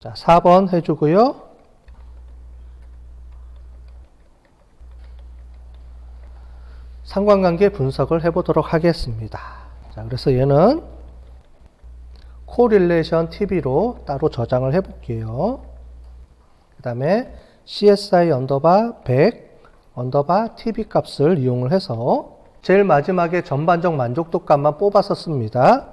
자, 4번 해주고요. 상관관계 분석을 해보도록 하겠습니다. 자, 그래서 얘는 코릴레이션 TB로 따로 저장을 해볼게요. 그 다음에 CSI 언더바 100 언더바 TB 값을 이용을 해서 제일 마지막에 전반적 만족도 값만 뽑아서 씁니다.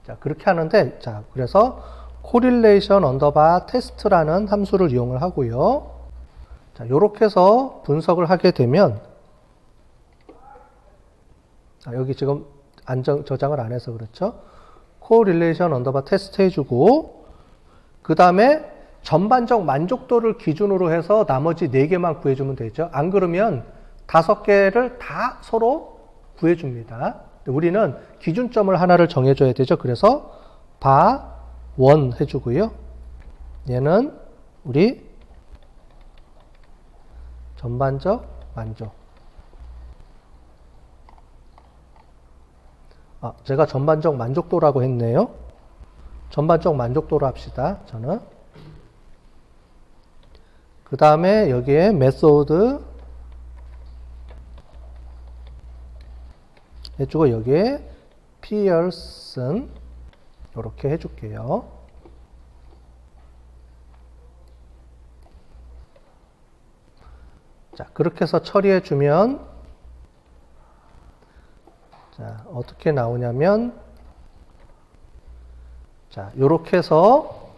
자, 그렇게 하는데, 자, 그래서 코릴레이션 언더바 테스트라는 함수를 이용을 하고요. 자, 요렇게 해서 분석을 하게 되면, 여기 지금 저장을 안 해서 그렇죠. 코릴레이션 언더바 테스트 해주고, 그 다음에 전반적 만족도를 기준으로 해서 나머지 4개만 구해주면 되죠. 안 그러면 5개를 다 서로 구해줍니다. 우리는 기준점을 하나를 정해줘야 되죠. 그래서 바 1 해주고요. 얘는 우리 전반적 만족. 제가 전반적 만족도라고 했네요. 전반적 만족도로 합시다. 저는. 그 다음에 여기에 메소드 해주고 여기에 피어슨 이렇게 해줄게요. 자, 그렇게 해서 처리해주면, 자, 어떻게 나오냐면, 자, 요렇게 해서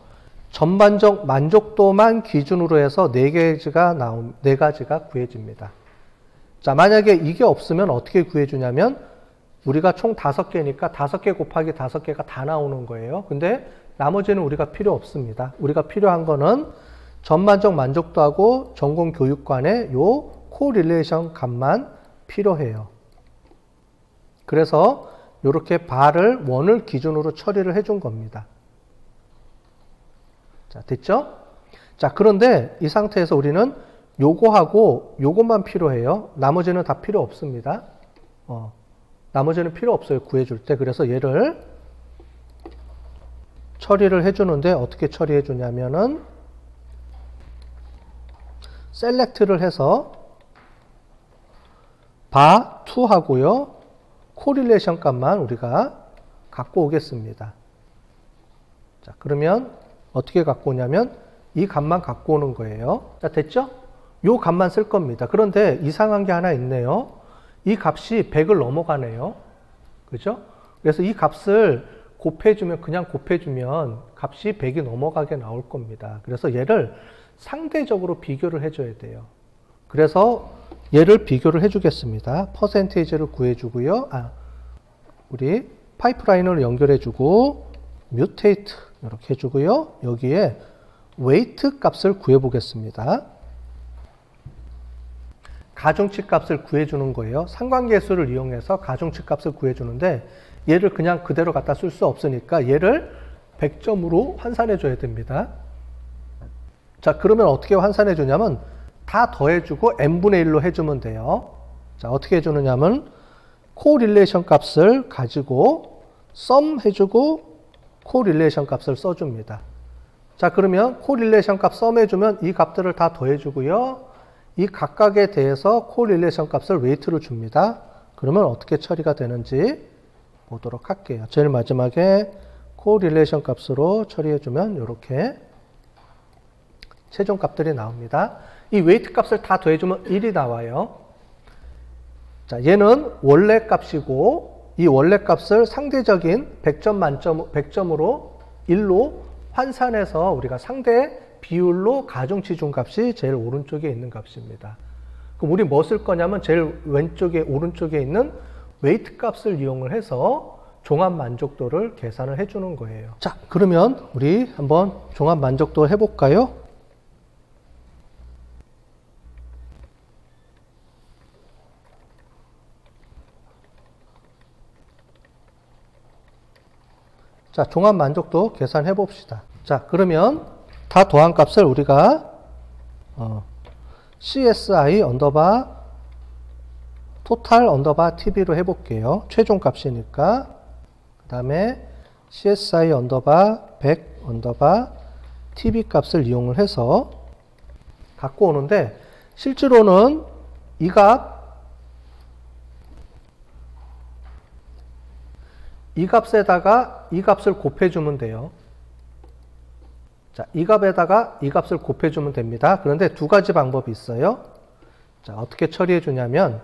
전반적 만족도만 기준으로 해서 4가지가 구해집니다. 자, 만약에 이게 없으면 어떻게 구해주냐면, 우리가 총 5개니까 5개 곱하기 5개가 다 나오는 거예요. 근데 나머지는 우리가 필요 없습니다. 우리가 필요한 거는 전반적 만족도하고 전공 교육관의 요 코릴레이션 값만 필요해요. 그래서 이렇게 바를 1을 기준으로 처리를 해준 겁니다. 자, 됐죠? 자, 그런데 이 상태에서 우리는 요거하고 요것만 필요해요. 나머지는 다 필요 없습니다. 나머지는 필요 없어요. 구해줄 때. 그래서 얘를 처리를 해주는데 어떻게 처리해 주냐면은 셀렉트를 해서 바 2 하고요. 코릴레이션 값만 우리가 갖고 오겠습니다. 자, 그러면 어떻게 갖고 오냐면 이 값만 갖고 오는 거예요. 자, 됐죠? 요 값만 쓸 겁니다. 그런데 이상한 게 하나 있네요. 이 값이 100을 넘어가네요. 그죠? 그래서 이 값을 곱해주면, 그냥 곱해주면 값이 100이 넘어가게 나올 겁니다. 그래서 얘를 상대적으로 비교를 해줘야 돼요. 그래서 얘를 비교를 해주겠습니다. 퍼센테이지를 구해주고요. 우리 파이프라인을 연결해주고, 뮤테이트 이렇게 해주고요. 여기에 웨이트 값을 구해보겠습니다. 가중치 값을 구해주는 거예요. 상관계수를 이용해서 가중치 값을 구해주는데 얘를 그냥 그대로 갖다 쓸 수 없으니까 얘를 100점으로 환산해 줘야 됩니다. 자, 그러면 어떻게 환산해 주냐면 다 더해주고 n분의 1로 해주면 돼요. 자, 어떻게 해주느냐면 코릴레이션 값을 가지고 썸 해주고 코릴레이션 값을 써줍니다. 자, 그러면 코릴레이션 값 썸 해주면 이 값들을 다 더해주고요. 이 각각에 대해서 코릴레이션 값을 웨이트를 줍니다. 그러면 어떻게 처리가 되는지 보도록 할게요. 제일 마지막에 코릴레이션 값으로 처리해주면 이렇게 최종 값들이 나옵니다. 이 웨이트 값을 다 더해주면 1이 나와요. 자, 얘는 원래 값이고 이 원래 값을 상대적인 100점 만점, 100점으로 1로 환산해서 우리가 상대 비율로 가중치 준 값이 제일 오른쪽에 있는 값입니다. 그럼 우리 뭐 쓸 거냐면 제일 왼쪽에 오른쪽에 있는 웨이트 값을 이용을 해서 종합 만족도를 계산을 해주는 거예요. 자, 그러면 우리 한번 종합 만족도 해볼까요? 자, 종합 만족도 계산해 봅시다. 자, 그러면 다 더한 값을 우리가 CSI 언더바 토탈 언더바 TB로 해볼게요. 최종 값이니까. 그 다음에 CSI 언더바 100 언더바 tb 값을 이용을 해서 갖고 오는데, 실제로는 이 값에다가 이 값을 곱해주면 돼요. 자, 이 값에다가 이 값을 곱해주면 됩니다. 그런데 두 가지 방법이 있어요. 자, 어떻게 처리해 주냐면,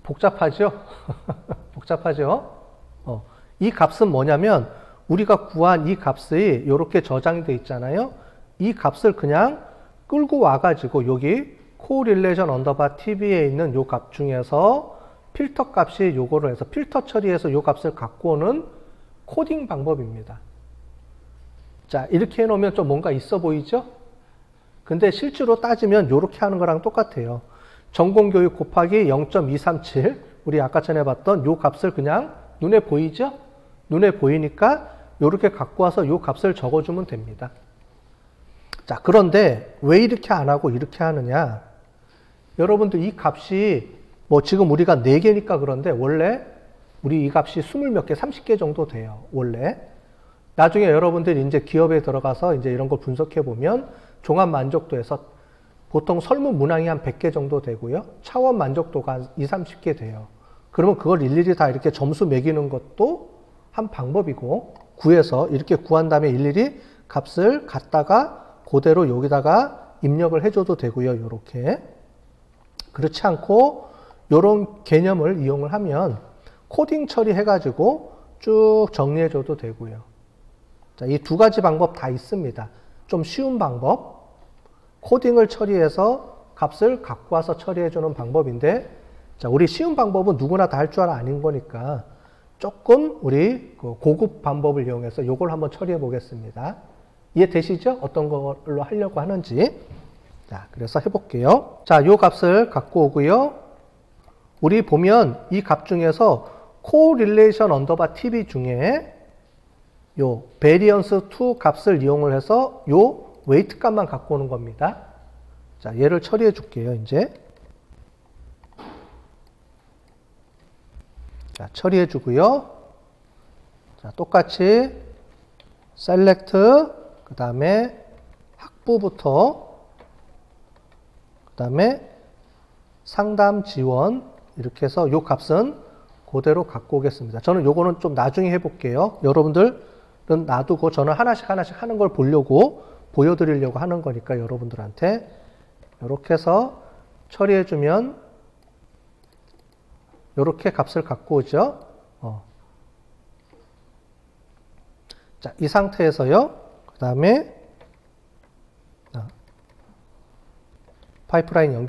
복잡하죠? 복잡하죠? 이 값은 뭐냐면, 우리가 구한 이 값이 이렇게 저장이 돼 있잖아요. 이 값을 그냥 끌고 와가지고 여기 correlation underbar tb에 있는 요 값 중에서 필터 값이 요거를 해서 필터 처리해서 요 값을 갖고 오는 코딩 방법입니다. 자, 이렇게 해놓으면 좀 뭔가 있어 보이죠? 근데 실제로 따지면 요렇게 하는 거랑 똑같아요. 전공교육 곱하기 0.237, 우리 아까 전에 봤던 요 값을 그냥 눈에 보이죠? 눈에 보이니까 요렇게 갖고 와서 요 값을 적어주면 됩니다. 자, 그런데 왜 이렇게 안 하고 이렇게 하느냐? 여러분들 이 값이 뭐 지금 우리가 4개니까 그런데 원래 우리 이 값이 20몇 개, 30개 정도 돼요. 원래. 나중에 여러분들이 이제 기업에 들어가서 이제 이런 걸 분석해 보면 종합 만족도에서 보통 설문 문항이 한 100개 정도 되고요. 차원 만족도가 한 20, 30개 돼요. 그러면 그걸 일일이 다 이렇게 점수 매기는 것도 한 방법이고, 구해서 이렇게 구한 다음에 일일이 값을 갖다가 그대로 여기다가 입력을 해줘도 되고요. 이렇게. 그렇지 않고 이런 개념을 이용을 하면 코딩 처리해가지고 쭉 정리해줘도 되고요. 자, 이 두 가지 방법 다 있습니다. 좀 쉬운 방법, 코딩을 처리해서 값을 갖고 와서 처리해주는 방법인데, 자, 우리 쉬운 방법은 누구나 다 할 줄 아는 거니까 조금 우리 고급 방법을 이용해서 이걸 한번 처리해 보겠습니다. 이해되시죠? 어떤 걸로 하려고 하는지. 자, 그래서 해볼게요. 자, 요 값을 갖고 오고요. 우리 보면 이 값 중에서 correlation underbar tb 중에 요 variance to 값을 이용을 해서 요 weight 값만 갖고 오는 겁니다. 자, 얘를 처리해 줄게요, 이제. 자, 처리해 주고요. 자, 똑같이 select, 그 다음에 학부부터, 그 다음에 상담 지원, 이렇게 해서 요 값은 그대로 갖고 오겠습니다. 저는 요거는 좀 나중에 해볼게요. 여러분들은 놔두고 저는 하나씩 하는 걸 보려고, 보여드리려고 하는 거니까 여러분들한테 이렇게 해서 처리해주면 이렇게 값을 갖고 오죠. 자, 이 상태에서요. 그 다음에 파이프라인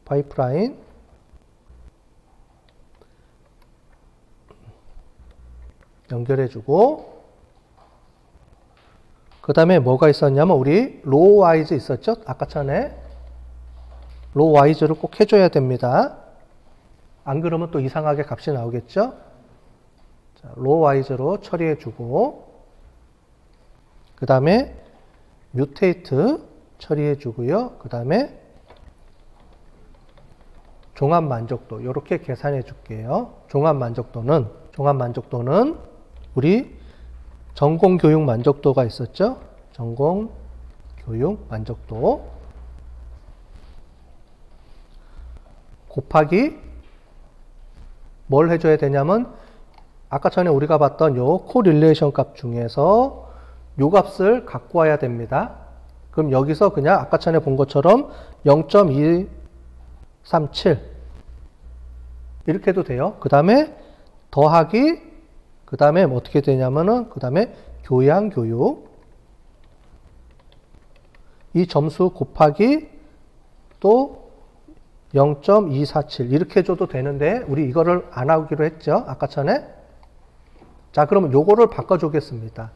파이프라인 연결해주고, 그 다음에 뭐가 있었냐면 우리 로우 와이즈 있었죠? 아까 전에 로우 와이즈를 꼭 해줘야 됩니다. 안 그러면 또 이상하게 값이 나오겠죠? 자, 로우 와이즈로 처리해주고, 그 다음에 뮤테이트 처리해주고요. 그 다음에 종합 만족도 이렇게 계산해 줄게요. 종합 만족도는 우리 전공 교육 만족도가 있었죠? 전공 교육 만족도 곱하기 뭘 해줘야 되냐면 아까 전에 우리가 봤던 요 코릴레이션 값 중에서 요 값을 갖고 와야 됩니다. 그럼 여기서 그냥 아까 전에 본 것처럼 0.237 이렇게 해도 돼요. 그 다음에 더하기, 그 다음에 어떻게 되냐면은 그 다음에 교양 교육 이 점수 곱하기 또 0.247 이렇게 해줘도 되는데 우리 이거를 안 하기로 했죠. 아까 전에. 자, 그러면 요거를 바꿔주겠습니다.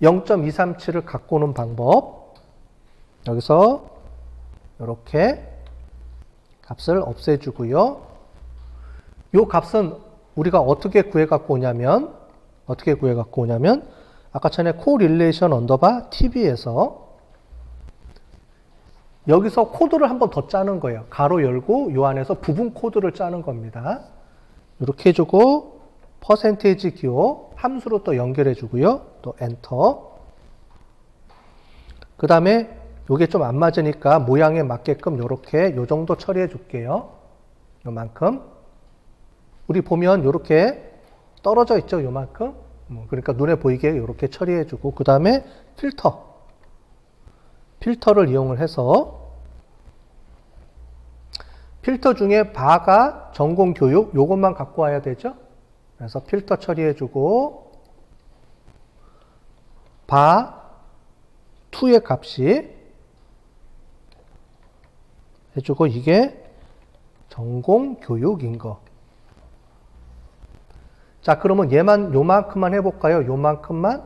0.237을 갖고 오는 방법. 여기서 이렇게 값을 없애주고요. 요 값은 우리가 어떻게 구해 갖고 오냐면 아까 전에 correlation underbar tb에서 여기서 코드를 한 번 더 짜는 거예요. 가로 열고 요 안에서 부분 코드를 짜는 겁니다. 이렇게 해주고 퍼센테이지 기호 함수로 또 연결해 주고요. 또 엔터. 그 다음에 요게 좀 안 맞으니까 모양에 맞게끔 요렇게 요 정도 처리해 줄게요. 요만큼. 우리 보면 요렇게 떨어져 있죠. 요만큼. 그러니까 눈에 보이게 요렇게 처리해 주고 그 다음에 필터를 이용을 해서 필터 중에 바가 전공 교육 요것만 갖고 와야 되죠. 그래서 필터 처리해 주고 바 2의 값이 해주고 이게 전공 교육인 거. 자, 그러면 얘만 요만큼만 해볼까요? 요만큼만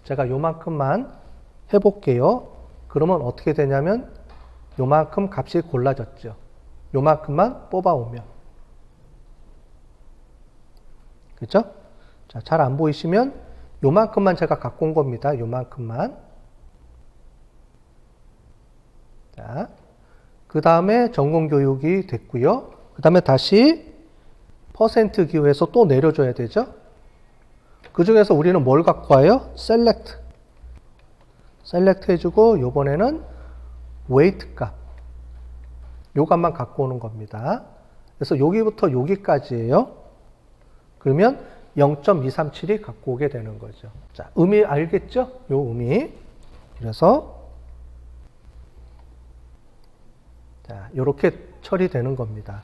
제가 요만큼만 해볼게요. 그러면 어떻게 되냐면 요만큼 값이 골라졌죠. 요만큼만 뽑아오면. 그렇죠? 자, 잘 안 보이시면 요만큼만 제가 갖고 온 겁니다. 요만큼만. 자, 그 다음에 전공교육이 됐고요. 그 다음에 다시 퍼센트 기호에서 또 내려줘야 되죠. 그 중에서 우리는 뭘 갖고 와요? 셀렉트 해주고 요번에는 웨이트 값. 요 값만 갖고 오는 겁니다. 그래서 여기부터 여기까지예요. 그러면 0.237이 갖고 오게 되는 거죠. 자, 의미 알겠죠? 요 의미. 그래서 자, 요렇게 처리되는 겁니다.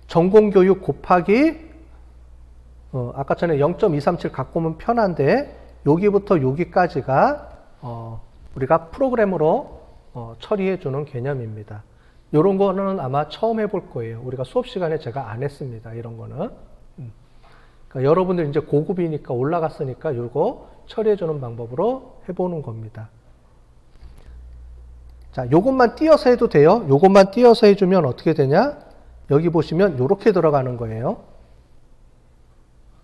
전공교육 곱하기 아까 전에 0.237 갖고 오면 편한데 여기부터 여기까지가 우리가 프로그램으로 처리해 주는 개념입니다. 이런 거는 아마 처음 해볼 거예요. 우리가 수업 시간에 제가 안 했습니다. 이런 거는. 그러니까 여러분들 이제 고급이니까 올라갔으니까 이거 처리해 주는 방법으로 해보는 겁니다. 자, 요것만 띄어서 해도 돼요. 요것만 띄어서 해주면 어떻게 되냐? 여기 보시면 요렇게 들어가는 거예요.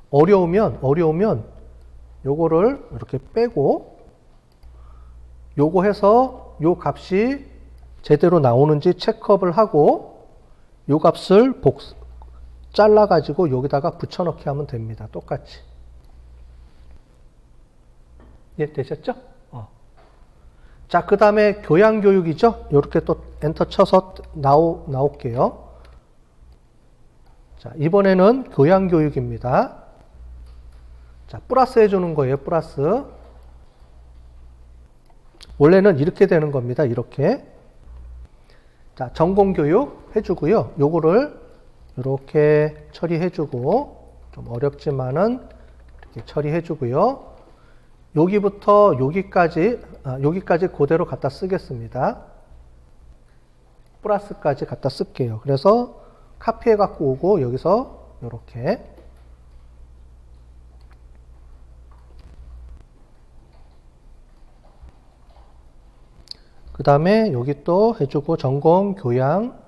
어려우면 요거를 이렇게 빼고 요거 해서 요 값이 제대로 나오는지 체크업을 하고 요 값을 잘라가지고 여기다가 붙여넣기 하면 됩니다. 똑같이. 예, 되셨죠? 자, 그 다음에 교양교육이죠? 이렇게 또 엔터 쳐서 나올게요. 자, 이번에는 교양교육입니다. 자, 플러스 해주는 거예요, 플러스. 원래는 이렇게 되는 겁니다, 이렇게. 자, 전공교육 해주고요. 요거를 이렇게 처리해주고, 좀 어렵지만은 이렇게 처리해주고요. 여기부터 여기까지 그대로 갖다 쓰겠습니다. 플러스까지 갖다 쓸게요. 그래서 카피해 갖고 오고 여기서 이렇게 그 다음에 여기 또 해주고 전공, 교양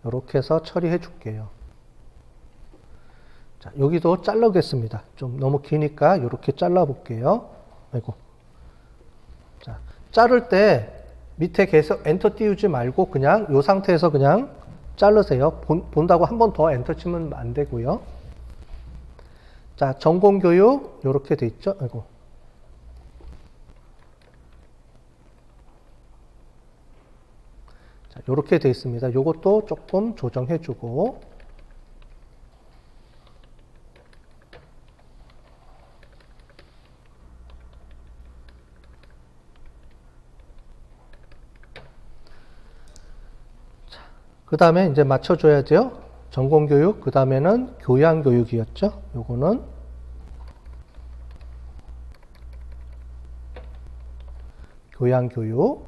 이렇게 해서 처리해 줄게요. 자, 여기도 잘라보겠습니다. 좀 너무 기니까 이렇게 잘라 볼게요. 아이고. 자, 자를 때 밑에 계속 엔터 띄우지 말고 그냥 이 상태에서 그냥 자르세요. 본다고 한 번 더 엔터 치면 안 되고요. 자, 전공교육 이렇게 돼 있죠. 아이고. 자, 이렇게 돼 있습니다. 요것도 조금 조정해 주고 그 다음에 이제 맞춰줘야 돼요. 전공교육, 그 다음에는 교양교육이었죠. 요거는 교양교육.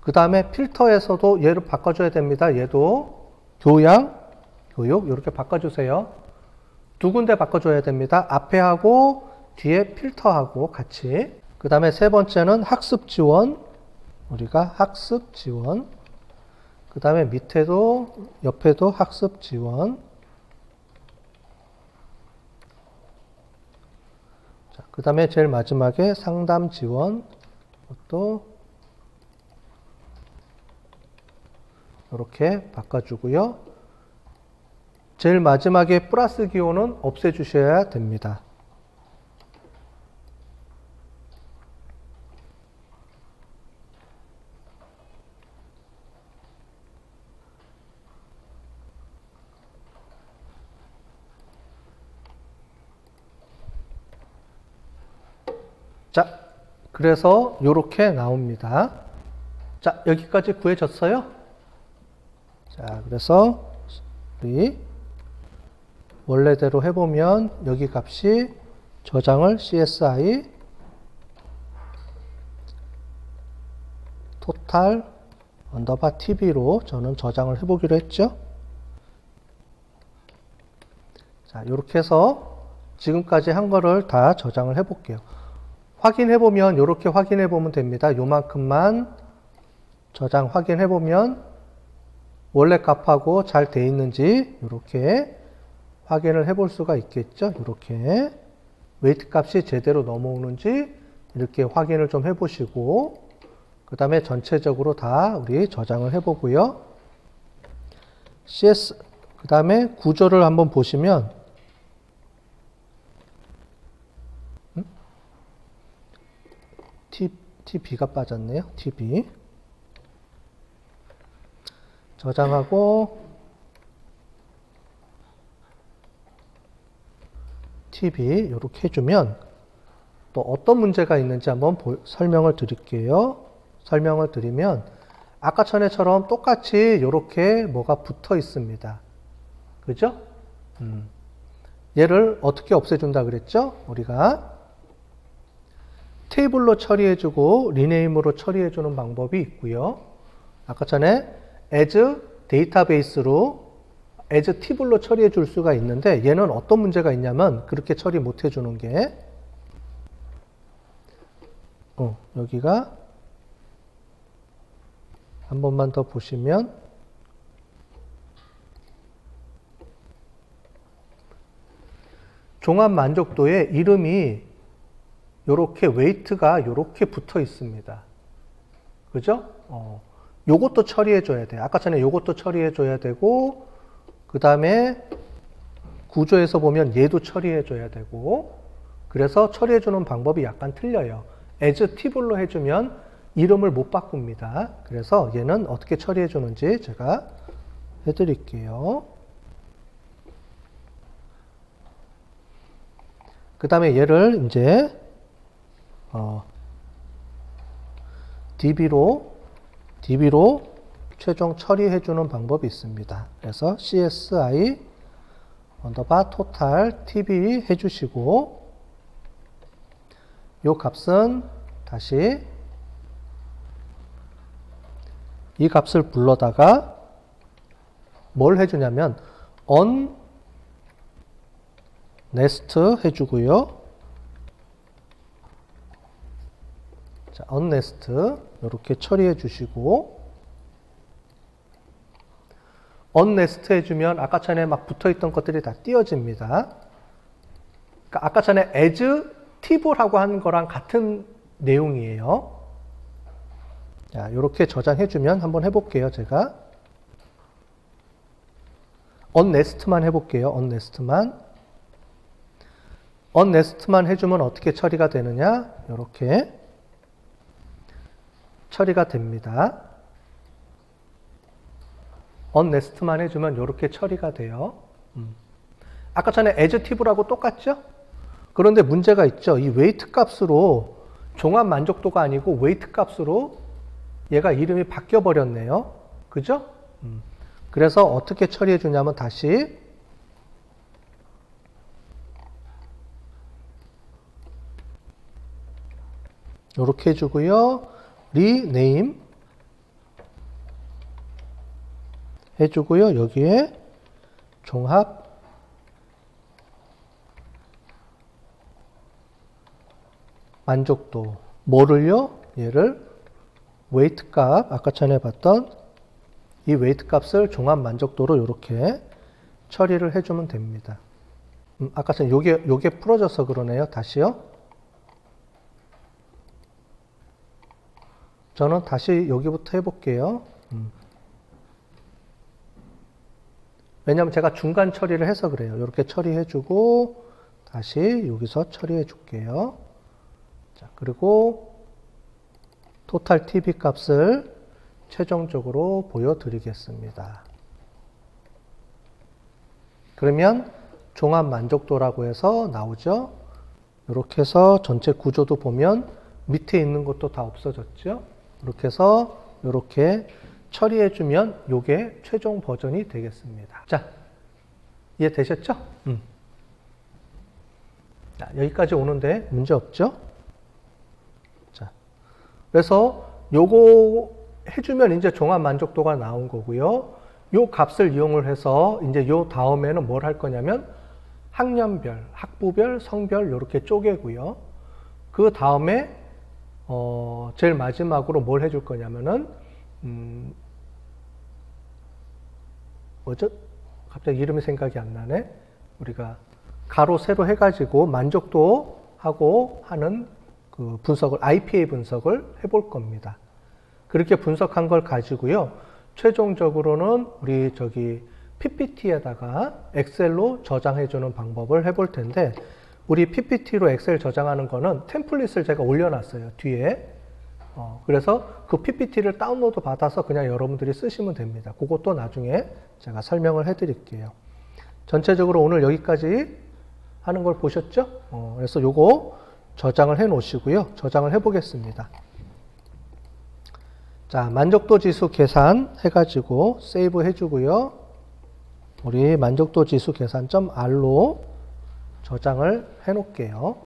그 다음에 필터에서도 얘를 바꿔줘야 됩니다. 얘도 교양교육 이렇게 바꿔주세요. 두 군데 바꿔줘야 됩니다. 앞에 하고 뒤에 필터하고 같이. 그 다음에 세 번째는 학습지원. 우리가 학습지원. 그 다음에 밑에도 옆에도 학습 지원. 자, 그 다음에 제일 마지막에 상담 지원. 또 이렇게 바꿔주고요. 제일 마지막에 플러스 기호는 없애주셔야 됩니다. 자, 그래서 이렇게 나옵니다. 자, 여기까지 구해졌어요? 자, 그래서 우리 원래대로 해보면 여기 값이 저장을 CSI total 언더바 TB로 저는 저장을 해보기로 했죠. 자, 이렇게 해서 지금까지 한 거를 다 저장을 해볼게요. 확인해보면 이렇게 확인해보면 됩니다. 요만큼만 저장 확인해보면 원래 값하고 잘 돼 있는지 이렇게 확인을 해볼 수가 있겠죠. 이렇게 웨이트 값이 제대로 넘어오는지 이렇게 확인을 좀 해보시고 그 다음에 전체적으로 다 우리 저장을 해보고요. CS 그 다음에 구조를 한번 보시면 TB가 빠졌네요. TB 저장하고 TB 이렇게 해주면 또 어떤 문제가 있는지 한번 설명을 드릴게요. 설명을 드리면 아까 전에처럼 똑같이 이렇게 뭐가 붙어 있습니다. 그죠? 얘를 어떻게 없애준다 그랬죠? 우리가 테이블로 처리해주고 리네임으로 처리해주는 방법이 있고요. 아까 전에 as 데이터베이스로 as 팁으로 처리해 줄 수가 있는데 얘는 어떤 문제가 있냐면 그렇게 처리 못 해주는 게 여기가 한 번만 더 보시면 종합 만족도에 이름이 요렇게 웨이트가 요렇게 붙어 있습니다. 그죠? 요것도 처리해 줘야 돼요. 아까 전에 요것도 처리해 줘야 되고 그 다음에 구조에서 보면 얘도 처리해 줘야 되고 그래서 처리해 주는 방법이 약간 틀려요. as 팁으로 해주면 이름을 못 바꿉니다. 그래서 얘는 어떻게 처리해 주는지 제가 해드릴게요. 그 다음에 얘를 이제 DB로 최종 처리해 주는 방법이 있습니다. 그래서 CSI 언더바 total TB 해주시고 이 값은 다시 이 값을 불러다가 뭘 해주냐면 nest 해주고요. 자, nest 이렇게 처리해 주시고 nest 해주면 아까 전에 막 붙어있던 것들이 다 띄어집니다. 그러니까 아까 전에 as 팁이라고 한 거랑 같은 내용이에요. 자, 이렇게 저장해주면 한번 해볼게요. 제가 nest만 해볼게요. nest만 해주면 어떻게 처리가 되느냐? 이렇게 처리가 됩니다. nest만 해주면 이렇게 처리가 돼요. 아까 전에 as 팁이라고 똑같죠? 그런데 문제가 있죠. 이 웨이트 값으로 종합 만족도가 아니고 웨이트 값으로 얘가 이름이 바뀌어 버렸네요. 그죠? 그래서 어떻게 처리해 주냐면 다시 이렇게 해주고요. rename 해주고요. 여기에 종합 만족도 뭐를요? 얘를 웨이트 값 아까 전에 봤던 이 웨이트 값을 종합 만족도로 이렇게 처리를 해주면 됩니다. 아까 전에 요게 풀어져서 그러네요. 다시요. 저는 다시 여기부터 해볼게요. 왜냐하면 제가 중간 처리를 해서 그래요. 이렇게 처리해주고 다시 여기서 처리해 줄게요. 자, 그리고 토탈 TV 값을 최종적으로 보여드리겠습니다. 그러면 종합 만족도라고 해서 나오죠. 이렇게 해서 전체 구조도 보면 밑에 있는 것도 다 없어졌죠. 이렇게 해서 이렇게 처리해주면 이게 최종 버전이 되겠습니다. 자, 이해되셨죠? 자, 여기까지 오는데 문제 없죠? 자, 그래서 요거 해주면 이제 종합 만족도가 나온 거고요. 요 값을 이용을 해서 이제 요 다음에는 뭘 할 거냐면 학년별, 학부별, 성별 이렇게 쪼개고요. 그 다음에 제일 마지막으로 뭘 해줄 거냐면은 뭐죠? 갑자기 이름이 생각이 안 나네. 우리가 가로 세로 해가지고 만족도하고 하는 그 분석을 IPA 분석을 해볼 겁니다. 그렇게 분석한 걸 가지고요. 최종적으로는 우리 저기 PPT에다가 엑셀로 저장해주는 방법을 해볼 텐데 우리 PPT로 엑셀 저장하는 거는 템플릿을 제가 올려놨어요. 뒤에. 그래서 그 PPT를 다운로드 받아서 그냥 여러분들이 쓰시면 됩니다. 그것도 나중에 제가 설명을 해드릴게요. 전체적으로 오늘 여기까지 하는 걸 보셨죠? 그래서 요거 저장을 해 놓으시고요. 저장을 해 보겠습니다. 자, 만족도 지수 계산 해가지고 세이브 해주고요. 우리 만족도 지수 계산.r로 저장을 해 놓을게요.